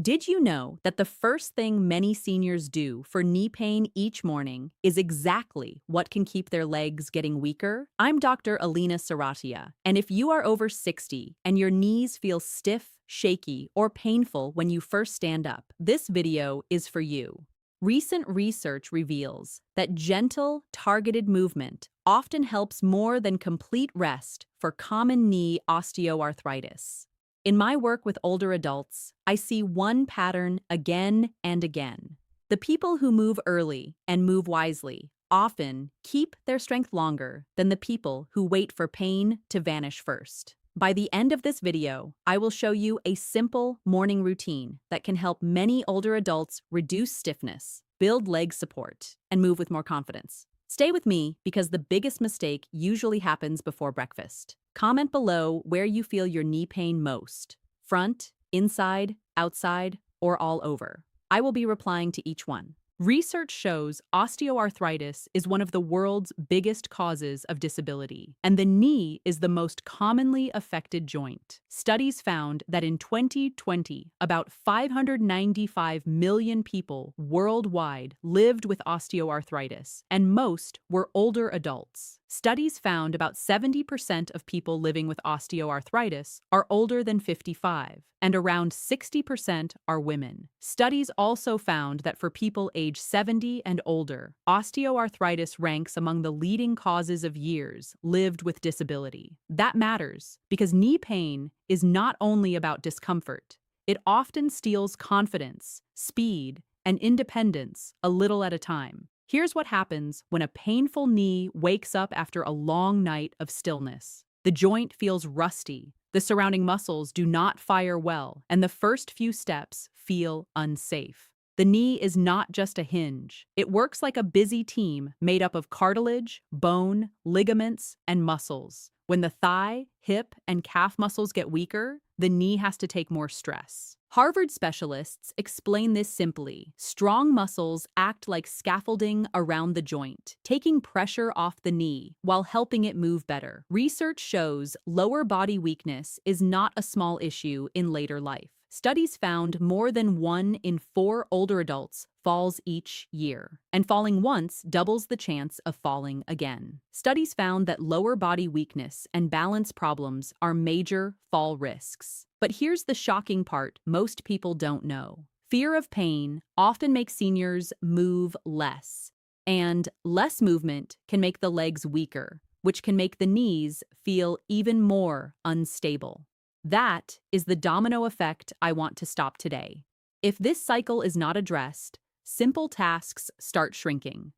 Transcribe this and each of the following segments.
Did you know that the first thing many seniors do for knee pain each morning is exactly what can keep their legs getting weaker? I'm Dr. Alina Serratia, and if you are over 60 and your knees feel stiff, shaky, or painful when you first stand up, this video is for you. Recent research reveals that gentle, targeted movement often helps more than complete rest for common knee osteoarthritis. In my work with older adults, I see one pattern again and again. The people who move early and move wisely often keep their strength longer than the people who wait for pain to vanish first. By the end of this video, I will show you a simple morning routine that can help many older adults reduce stiffness, build leg support, and move with more confidence. Stay with me because the biggest mistake usually happens before breakfast. Comment below where you feel your knee pain most: front, inside, outside, or all over. I will be replying to each one. Research shows osteoarthritis is one of the world's biggest causes of disability, and the knee is the most commonly affected joint. Studies found that in 2020, about 595 million people worldwide lived with osteoarthritis, and most were older adults. Studies found about 70% of people living with osteoarthritis are older than 55, and around 60% are women. Studies also found that for people age 70 and older, osteoarthritis ranks among the leading causes of years lived with disability. That matters because knee pain is not only about discomfort. It often steals confidence, speed, and independence a little at a time. Here's what happens when a painful knee wakes up after a long night of stillness. The joint feels rusty, the surrounding muscles do not fire well, and the first few steps feel unsafe. The knee is not just a hinge. It works like a busy team made up of cartilage, bone, ligaments, and muscles. When the thigh, hip, and calf muscles get weaker, the knee has to take more stress. Harvard specialists explain this simply. Strong muscles act like scaffolding around the joint, taking pressure off the knee while helping it move better. Research shows lower body weakness is not a small issue in later life. Studies found more than 1 in 4 older adults falls each year, and falling once doubles the chance of falling again. Studies found that lower body weakness and balance problems are major fall risks. But here's the shocking part most people don't know. Fear of pain often makes seniors move less, and less movement can make the legs weaker, which can make the knees feel even more unstable. That is the domino effect I want to stop today. If this cycle is not addressed, simple tasks start shrinking.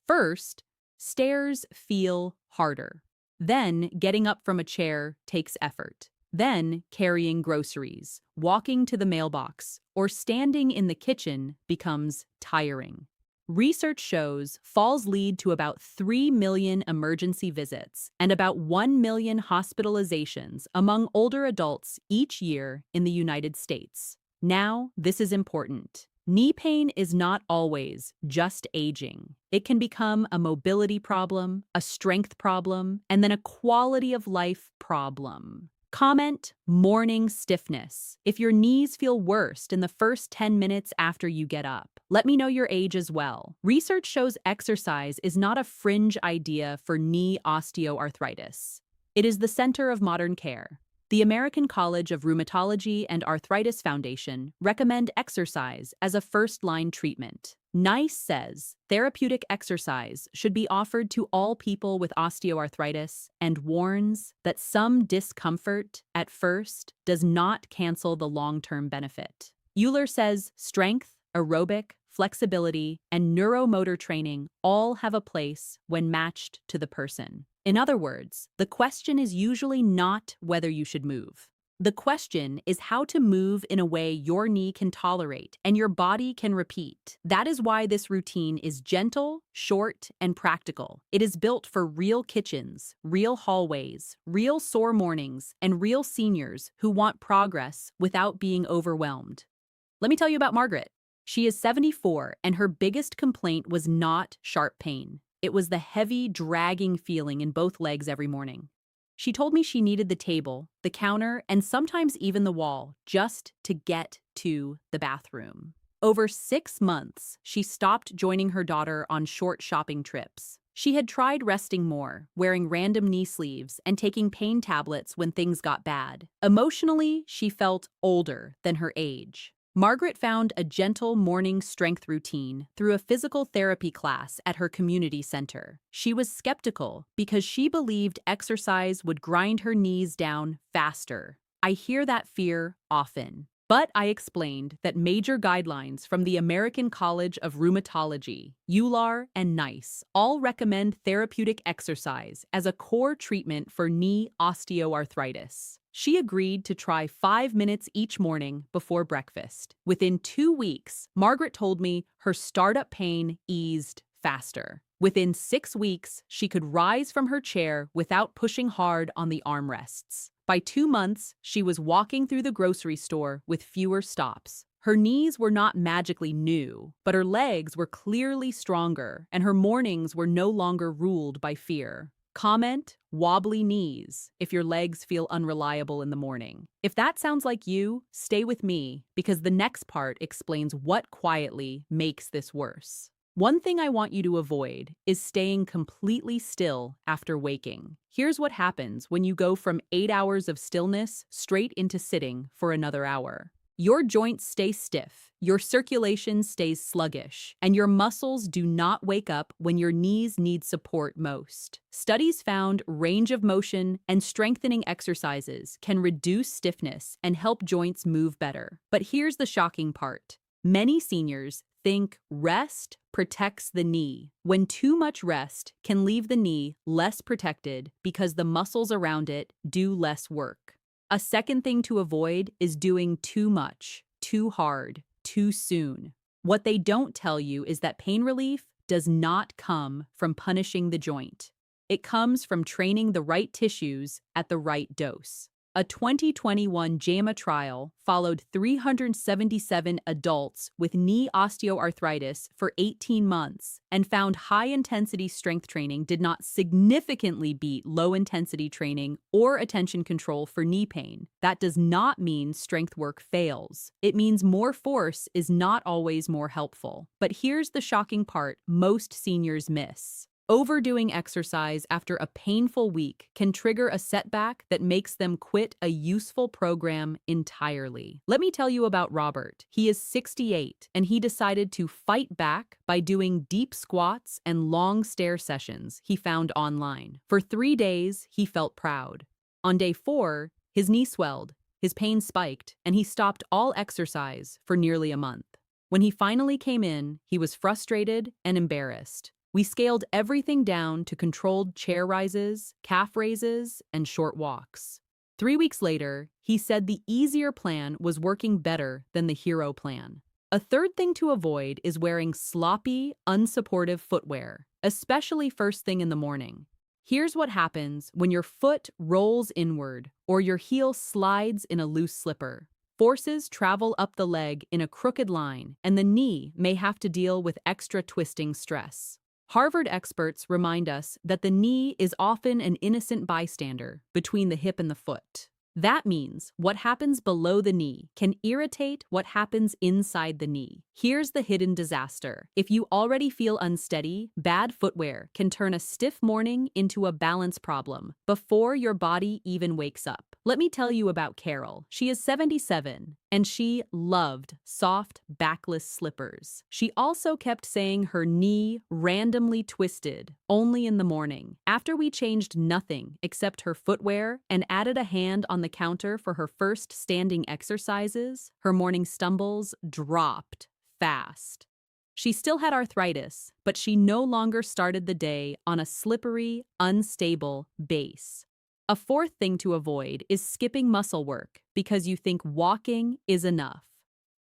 First, stairs feel harder. Then, getting up from a chair takes effort. Then, carrying groceries, walking to the mailbox, or standing in the kitchen becomes tiring. Research shows falls lead to about 3 million emergency visits and about 1 million hospitalizations among older adults each year in the United States. Now, this is important. Knee pain is not always just aging. It can become a mobility problem, a strength problem, and then a quality of life problem. Comment morning stiffness if your knees feel worst in the first 10 minutes after you get up. Let me know your age as well. Research shows exercise is not a fringe idea for knee osteoarthritis. It is the center of modern care. The American College of Rheumatology and Arthritis Foundation recommend exercise as a first-line treatment. NICE says therapeutic exercise should be offered to all people with osteoarthritis and warns that some discomfort at first does not cancel the long-term benefit. Euler says strength, aerobic, flexibility, and neuromotor training all have a place when matched to the person. In other words, the question is usually not whether you should move. The question is how to move in a way your knee can tolerate and your body can repeat. That is why this routine is gentle, short, and practical. It is built for real kitchens, real hallways, real sore mornings, and real seniors who want progress without being overwhelmed. Let me tell you about Margaret. She is 74, and her biggest complaint was not sharp pain. It was the heavy, dragging feeling in both legs every morning. She told me she needed the table, the counter, and sometimes even the wall just to get to the bathroom. Over 6 months, she stopped joining her daughter on short shopping trips. She had tried resting more, wearing random knee sleeves, and taking pain tablets when things got bad. Emotionally, she felt older than her age. Margaret found a gentle morning strength routine through a physical therapy class at her community center. She was skeptical because she believed exercise would grind her knees down faster. I hear that fear often. But I explained that major guidelines from the American College of Rheumatology, EULAR, and NICE all recommend therapeutic exercise as a core treatment for knee osteoarthritis. She agreed to try 5 minutes each morning before breakfast. Within 2 weeks, Margaret told me her startup pain eased faster. Within 6 weeks, she could rise from her chair without pushing hard on the armrests. By 2 months, she was walking through the grocery store with fewer stops. Her knees were not magically new, but her legs were clearly stronger, and her mornings were no longer ruled by fear. Comment wobbly knees if your legs feel unreliable in the morning. If that sounds like you, stay with me, because the next part explains what quietly makes this worse. One thing I want you to avoid is staying completely still after waking. Here's what happens when you go from 8 hours of stillness straight into sitting for another hour. Your joints stay stiff, your circulation stays sluggish, and your muscles do not wake up when your knees need support most. Studies found range of motion and strengthening exercises can reduce stiffness and help joints move better. But here's the shocking part. Many seniors think rest protects the knee, when too much rest can leave the knee less protected because the muscles around it do less work. A second thing to avoid is doing too much, too hard, too soon. What they don't tell you is that pain relief does not come from punishing the joint. It comes from training the right tissues at the right dose. A 2021 JAMA trial followed 377 adults with knee osteoarthritis for 18 months and found high-intensity strength training did not significantly beat low-intensity training or attention control for knee pain. That does not mean strength work fails. It means more force is not always more helpful. But here's the shocking part most seniors miss. Overdoing exercise after a painful week can trigger a setback that makes them quit a useful program entirely. Let me tell you about Robert. He is 68, and he decided to fight back by doing deep squats and long stair sessions he found online. For 3 days, he felt proud. On day 4, his knee swelled, his pain spiked, and he stopped all exercise for nearly a month. When he finally came in, he was frustrated and embarrassed. We scaled everything down to controlled chair rises, calf raises, and short walks. 3 weeks later, he said the easier plan was working better than the hero plan. A third thing to avoid is wearing sloppy, unsupportive footwear, especially first thing in the morning. Here's what happens when your foot rolls inward or your heel slides in a loose slipper. Forces travel up the leg in a crooked line, and the knee may have to deal with extra twisting stress. Harvard experts remind us that the knee is often an innocent bystander between the hip and the foot. That means what happens below the knee can irritate what happens inside the knee. Here's the hidden disaster. If you already feel unsteady, bad footwear can turn a stiff morning into a balance problem before your body even wakes up. Let me tell you about Carol. She is 77, and she loved soft, backless slippers. She also kept saying her knee randomly twisted, only in the morning. After we changed nothing except her footwear and added a hand on the counter for her first standing exercises, her morning stumbles dropped fast. She still had arthritis, but she no longer started the day on a slippery, unstable base. A fourth thing to avoid is skipping muscle work because you think walking is enough.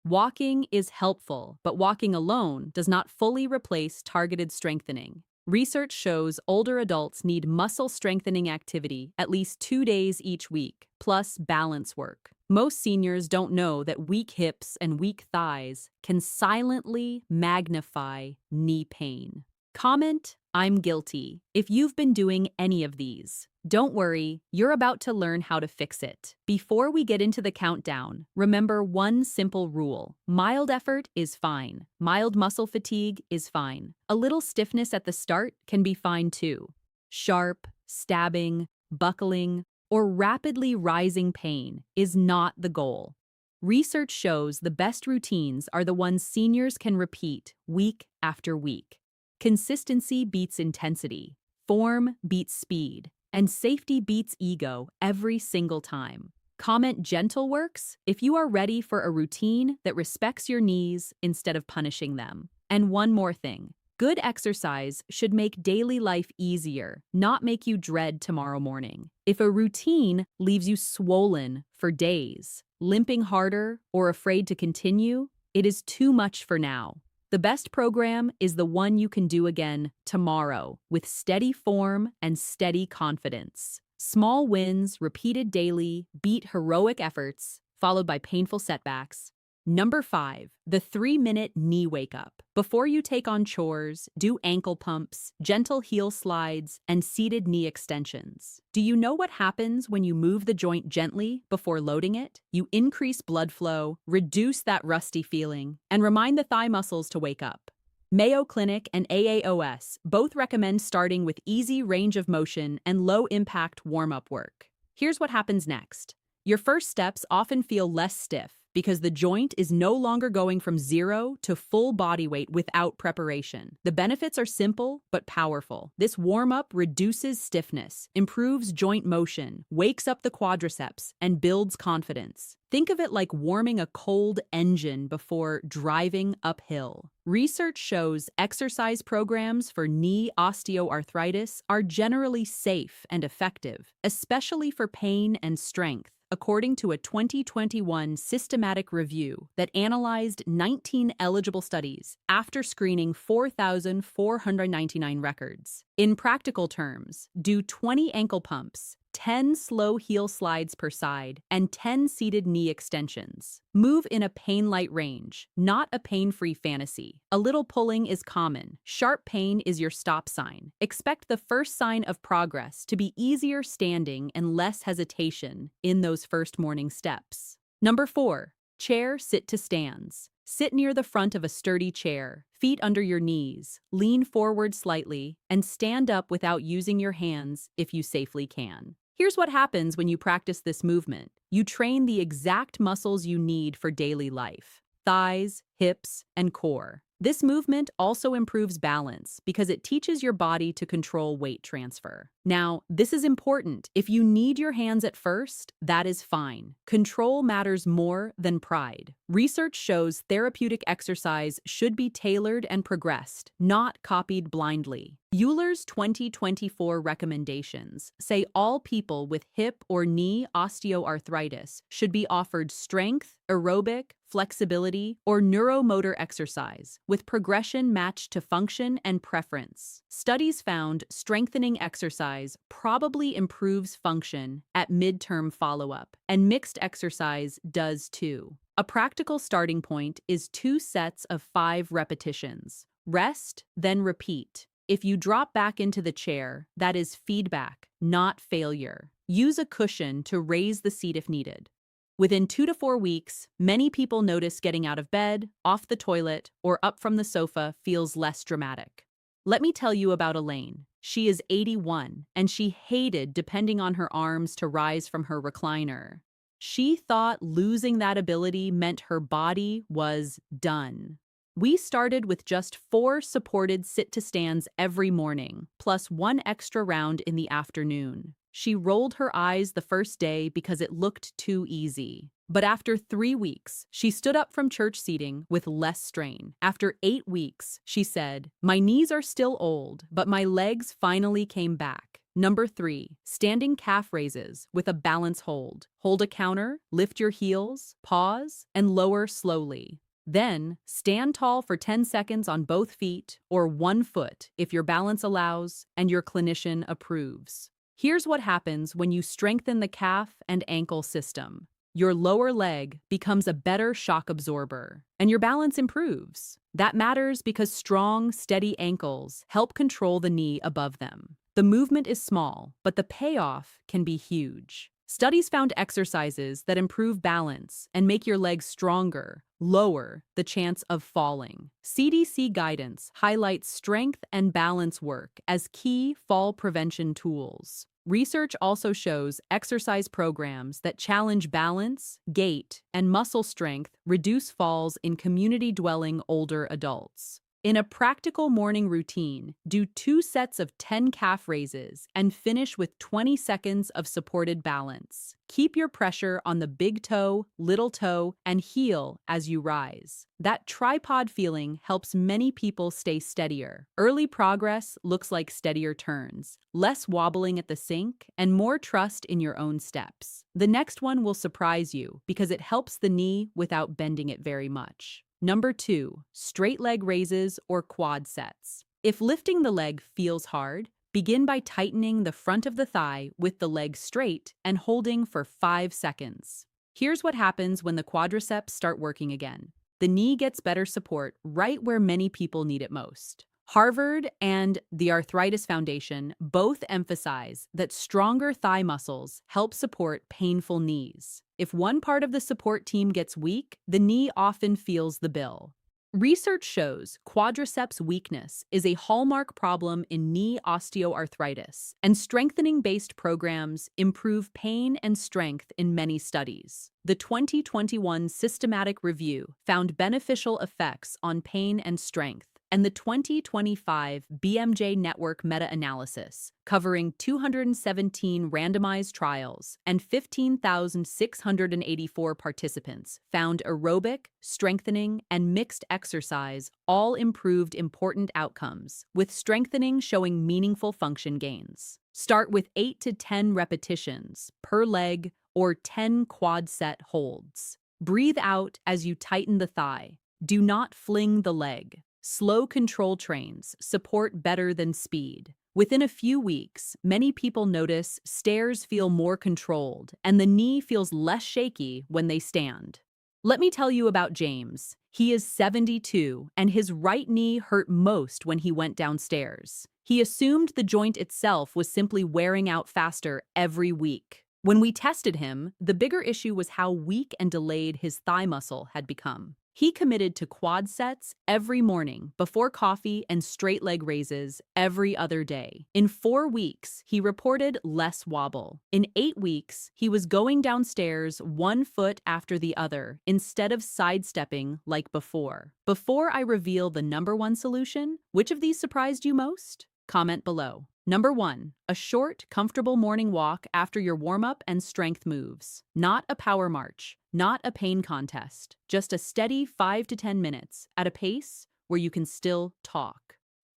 Walking is helpful, but walking alone does not fully replace targeted strengthening. Research shows older adults need muscle strengthening activity at least 2 days each week, plus balance work. Most seniors don't know that weak hips and weak thighs can silently magnify knee pain. Comment, I'm guilty, if you've been doing any of these. Don't worry, you're about to learn how to fix it. Before we get into the countdown, remember one simple rule. Mild effort is fine. Mild muscle fatigue is fine. A little stiffness at the start can be fine too. Sharp, stabbing, buckling, or rapidly rising pain is not the goal. Research shows the best routines are the ones seniors can repeat week after week. Consistency beats intensity, form beats speed, and safety beats ego every single time. Comment gentle works if you are ready for a routine that respects your knees instead of punishing them. And one more thing. Good exercise should make daily life easier, not make you dread tomorrow morning. If a routine leaves you swollen for days, limping harder, or afraid to continue, it is too much for now. The best program is the one you can do again tomorrow with steady form and steady confidence. Small wins repeated daily beat heroic efforts, followed by painful setbacks. Number 5, the 3-minute knee wake-up. Before you take on chores, do ankle pumps, gentle heel slides, and seated knee extensions. Do you know what happens when you move the joint gently before loading it? You increase blood flow, reduce that rusty feeling, and remind the thigh muscles to wake up. Mayo Clinic and AAOS both recommend starting with easy range of motion and low-impact warm-up work. Here's what happens next. Your first steps often feel less stiff, because the joint is no longer going from 0 to full body weight without preparation. The benefits are simple but powerful. This warm-up reduces stiffness, improves joint motion, wakes up the quadriceps, and builds confidence. Think of it like warming a cold engine before driving uphill. Research shows exercise programs for knee osteoarthritis are generally safe and effective, especially for pain and strength, according to a 2021 systematic review that analyzed 19 eligible studies after screening 4,499 records. In practical terms, do 20 ankle pumps, 10 slow heel slides per side, and 10 seated knee extensions. Move in a pain-light range, not a pain-free fantasy. A little pulling is common. Sharp pain is your stop sign. Expect the first sign of progress to be easier standing and less hesitation in those first morning steps. Number 4, chair sit to stands. Sit near the front of a sturdy chair, feet under your knees, lean forward slightly, and stand up without using your hands if you safely can. Here's what happens when you practice this movement. You train the exact muscles you need for daily life: thighs, hips, and core. This movement also improves balance because it teaches your body to control weight transfer. Now, this is important. If you need your hands at first, that is fine. Control matters more than pride. Research shows therapeutic exercise should be tailored and progressed, not copied blindly. Euler's 2024 recommendations say all people with hip or knee osteoarthritis should be offered strength, aerobic, flexibility, or neuromotor exercise, with progression matched to function and preference. Studies found strengthening exercise probably improves function at midterm follow-up, and mixed exercise does too. A practical starting point is 2 sets of 5 repetitions. Rest, then repeat. If you drop back into the chair, that is feedback, not failure. Use a cushion to raise the seat if needed. Within 2 to 4 weeks, many people notice getting out of bed, off the toilet, or up from the sofa feels less dramatic. Let me tell you about Elaine. She is 81, and she hated depending on her arms to rise from her recliner. She thought losing that ability meant her body was done. We started with just 4 supported sit-to-stands every morning, plus 1 extra round in the afternoon. She rolled her eyes the first day because it looked too easy. But after 3 weeks, she stood up from church seating with less strain. After 8 weeks, she said, "My knees are still old, but my legs finally came back." Number 3, standing calf raises with a balance hold. Hold a counter, lift your heels, pause, and lower slowly. Then, stand tall for 10 seconds on both feet or 1 foot if your balance allows and your clinician approves. Here's what happens when you strengthen the calf and ankle system. your lower leg becomes a better shock absorber, and your balance improves. That matters because strong, steady ankles help control the knee above them. The movement is small, but the payoff can be huge. Studies found exercises that improve balance and make your legs stronger lower the chance of falling. CDC guidance highlights strength and balance work as key fall prevention tools. Research also shows exercise programs that challenge balance, gait, and muscle strength reduce falls in community-dwelling older adults. In a practical morning routine, do 2 sets of 10 calf raises and finish with 20 seconds of supported balance. Keep your pressure on the big toe, little toe, and heel as you rise. That tripod feeling helps many people stay steadier. Early progress looks like steadier turns, less wobbling at the sink, and more trust in your own steps. The next one will surprise you because it helps the knee without bending it very much. Number 2, straight leg raises or quad sets. If lifting the leg feels hard, begin by tightening the front of the thigh with the leg straight and holding for 5 seconds. Here's what happens when the quadriceps start working again. The knee gets better support right where many people need it most. Harvard and the Arthritis Foundation both emphasize that stronger thigh muscles help support painful knees. If one part of the support team gets weak, the knee often feels the bill. Research shows quadriceps weakness is a hallmark problem in knee osteoarthritis, and strengthening-based programs improve pain and strength in many studies. The 2021 systematic review found beneficial effects on pain and strength, and the 2025 BMJ Network meta-analysis, covering 217 randomized trials and 15,684 participants, found aerobic, strengthening, and mixed exercise all improved important outcomes, with strengthening showing meaningful function gains. Start with 8 to 10 repetitions per leg or 10 quad set holds. Breathe out as you tighten the thigh. Do not fling the leg. Slow control trains support better than speed. Within a few weeks, many people notice stairs feel more controlled and the knee feels less shaky when they stand. Let me tell you about James. He is 72 and his right knee hurt most when he went downstairs. He assumed the joint itself was simply wearing out faster every week. When we tested him, the bigger issue was how weak and delayed his thigh muscle had become. He committed to quad sets every morning before coffee and straight leg raises every other day. In 4 weeks, he reported less wobble. In 8 weeks, he was going downstairs 1 foot after the other instead of sidestepping like before. Before I reveal the number 1 solution, which of these surprised you most? Comment below. Number 1, a short, comfortable morning walk after your warm-up and strength moves. Not a power march, not a pain contest, just a steady 5 to 10 minutes at a pace where you can still talk.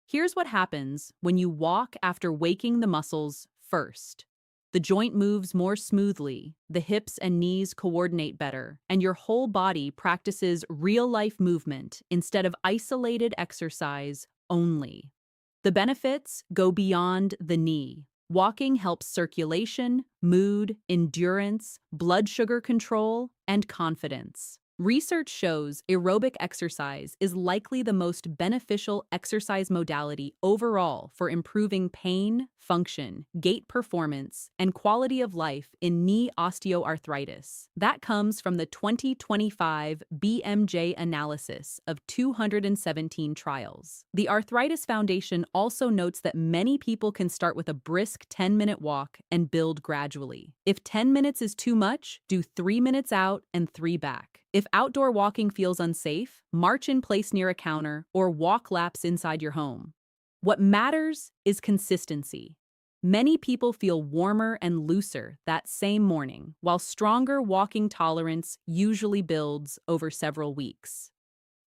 Here's what happens when you walk after waking the muscles first. The joint moves more smoothly, the hips and knees coordinate better, and your whole body practices real-life movement instead of isolated exercise only. The benefits go beyond the knee. Walking helps circulation, mood, endurance, blood sugar control, and confidence. Research shows aerobic exercise is likely the most beneficial exercise modality overall for improving pain, function, gait performance, and quality of life in knee osteoarthritis. That comes from the 2025 BMJ analysis of 217 trials. The Arthritis Foundation also notes that many people can start with a brisk 10-minute walk and build gradually. If 10 minutes is too much, do 3 minutes out and 3 back. If outdoor walking feels unsafe, march in place near a counter or walk laps inside your home. What matters is consistency. Many people feel warmer and looser that same morning, while stronger walking tolerance usually builds over several weeks.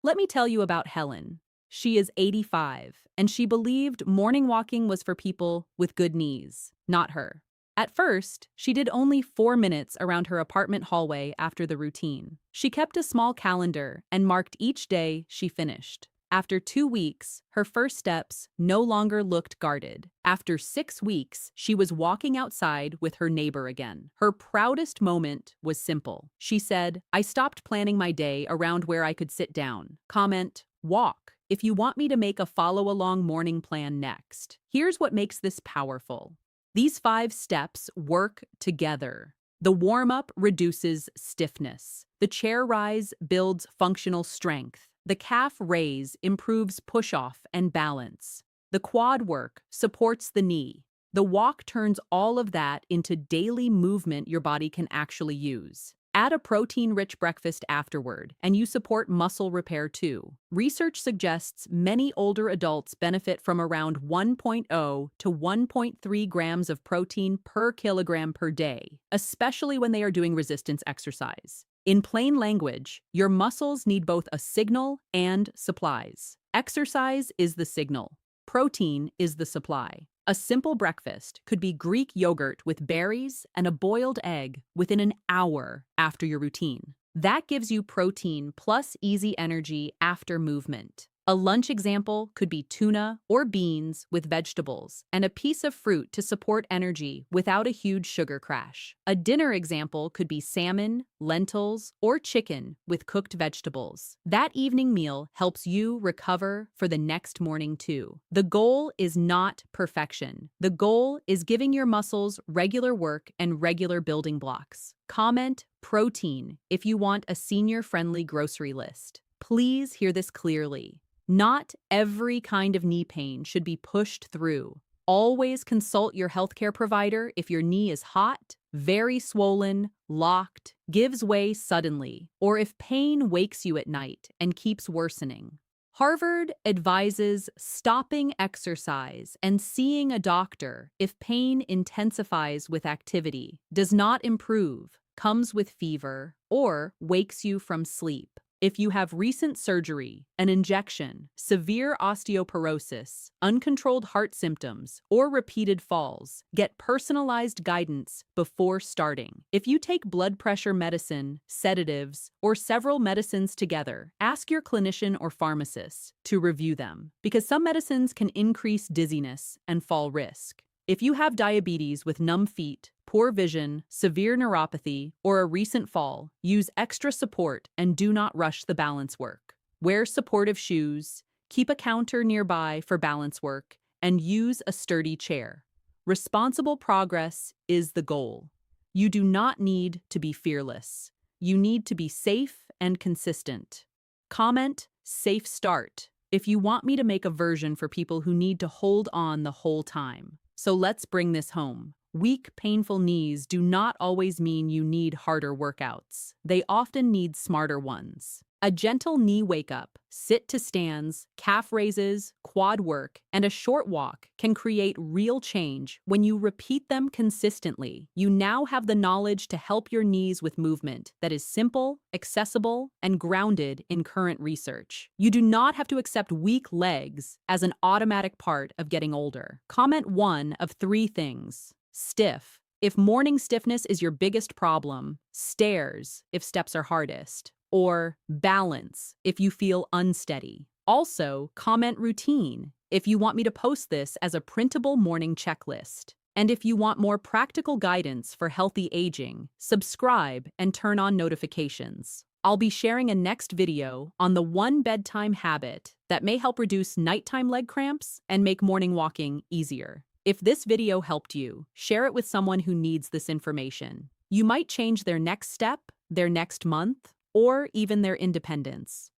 Let me tell you about Helen. She is 85, and she believed morning walking was for people with good knees, not her. At first, she did only 4 minutes around her apartment hallway after the routine. She kept a small calendar and marked each day she finished. After 2 weeks, her first steps no longer looked guarded. After 6 weeks, she was walking outside with her neighbor again. Her proudest moment was simple. She said, "I stopped planning my day around where I could sit down." Comment, walk, if you want me to make a follow-along morning plan next. Here's what makes this powerful. These 5 steps work together. The warm-up reduces stiffness. The chair rise builds functional strength. The calf raise improves push-off and balance. The quad work supports the knee. The walk turns all of that into daily movement your body can actually use. Add a protein-rich breakfast afterward, and you support muscle repair too. Research suggests many older adults benefit from around 1.0 to 1.3 grams of protein per kilogram per day, especially when they are doing resistance exercise. In plain language, your muscles need both a signal and supplies. Exercise is the signal. Protein is the supply. A simple breakfast could be Greek yogurt with berries and a boiled egg within an hour after your routine. That gives you protein plus easy energy after movement. A lunch example could be tuna or beans with vegetables and a piece of fruit to support energy without a huge sugar crash. A dinner example could be salmon, lentils, or chicken with cooked vegetables. That evening meal helps you recover for the next morning too. The goal is not perfection. The goal is giving your muscles regular work and regular building blocks. Comment protein if you want a senior-friendly grocery list. Please hear this clearly. Not every kind of knee pain should be pushed through. Always consult your healthcare provider if your knee is hot, very swollen, locked, gives way suddenly, or if pain wakes you at night and keeps worsening. Harvard advises stopping exercise and seeing a doctor if pain intensifies with activity, does not improve, comes with fever, or wakes you from sleep. If you have recent surgery, an injection, severe osteoporosis, uncontrolled heart symptoms, or repeated falls, get personalized guidance before starting. If you take blood pressure medicine, sedatives, or several medicines together, ask your clinician or pharmacist to review them, because some medicines can increase dizziness and fall risk. If you have diabetes with numb feet, poor vision, severe neuropathy, or a recent fall, use extra support and do not rush the balance work. Wear supportive shoes, keep a counter nearby for balance work, and use a sturdy chair. Responsible progress is the goal. You do not need to be fearless. You need to be safe and consistent. Comment, safe start, if you want me to make a version for people who need to hold on the whole time. So let's bring this home. Weak, painful knees do not always mean you need harder workouts. They often need smarter ones. A gentle knee wake-up, sit to stands, calf raises, quad work, and a short walk can create real change when you repeat them consistently. You now have the knowledge to help your knees with movement that is simple, accessible, and grounded in current research. You do not have to accept weak legs as an automatic part of getting older. Comment 1 of 3 things. Stiff. If morning stiffness is your biggest problem, stairs if steps are hardest, or balance if you feel unsteady. Also, comment routine if you want me to post this as a printable morning checklist. And if you want more practical guidance for healthy aging, subscribe and turn on notifications. I'll be sharing a next video on the 1 bedtime habit that may help reduce nighttime leg cramps and make morning walking easier. If this video helped you, share it with someone who needs this information. You might change their next step, their next month, or even their independence.